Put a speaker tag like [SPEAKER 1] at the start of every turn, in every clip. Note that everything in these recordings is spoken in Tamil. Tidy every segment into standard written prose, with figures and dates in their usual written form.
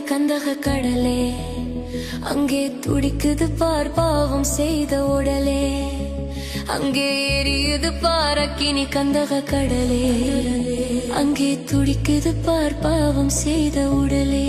[SPEAKER 1] கந்தக கடலே, அங்கே துடிக்குது பார் பாவம் செய்த உடலே. அங்கே எரியுது பார் அக்கினி கந்தக கடலே, அங்கே துடிக்குது பார் பாவம் செய்த உடலே.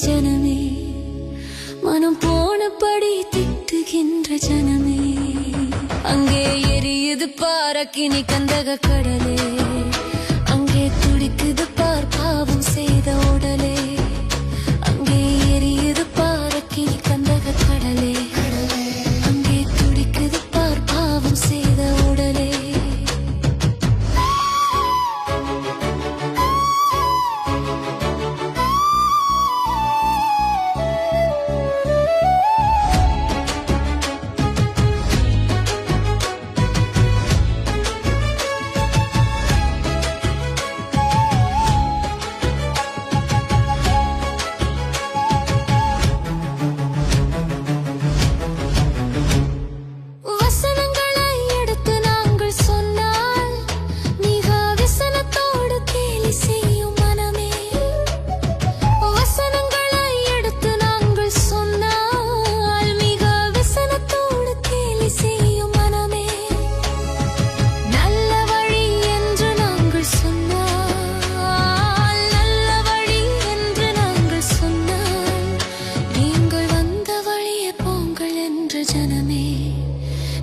[SPEAKER 1] ஜனமே, மனம் போனபடி திட்டுகின்ற ஜனமே, அங்கே எரியுது பார் அக்கினி கந்தக கடலே, அங்கே துடிக்குது பார் பாவம் செய்த உடலே. அங்கே எரியுது பார் அக்கினி கந்தக கடலே, அங்கே துடிக்குது பார் பாவம் செய்த உடலே.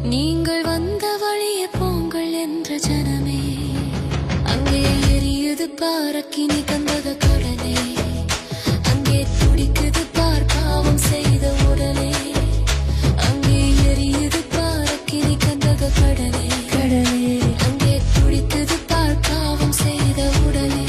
[SPEAKER 1] நீங்கள் வந்த வழியே போங்கள் என்ற ஜனமே, அங்கே எரியுது பார் அக்கினி கந்தக கடலே, அங்கே துடிக்குது பார் பாவம் செய்த உடலே. அங்கே எரியுது பார் அக்கினி கந்தக கடலே, அங்கே துடிக்குது பார் பாவம் செய்த உடலே.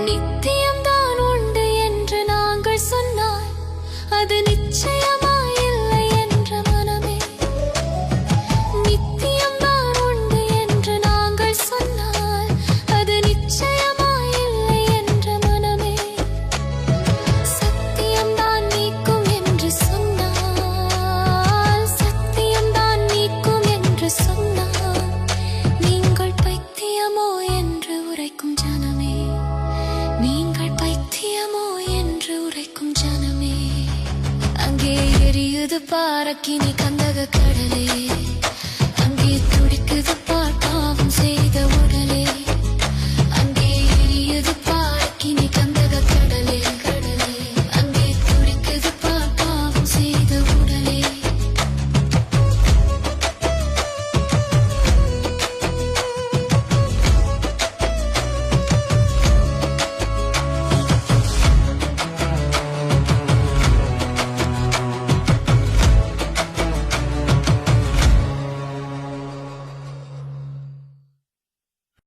[SPEAKER 1] நித்தியம்தான் உண்டு என்று நாங்கள் சொன்னால் அது நிச்சயமாயில்லை என்ற மனமே. நித்தியம்தான் உண்டு என்று நாங்கள் சொன்னால் அது நிச்சயமாயில்லை என்ற மனமே. சத்தியம்தான் நீக்கும் என்று சொன்னால், சத்தியம்தான் நீக்கும் என்று சொன்னால், நீங்கள் பைத்தியமோ என்று உரைக்கும் ஜனமே, நீங்கள் பைத்தியமோ என்று உரைக்கும் ஜனமே. அங்கே எரியுது பார் அக்கினி கந்தக கடலே, அங்கே துடிக்குது பார் பாவம் செய்த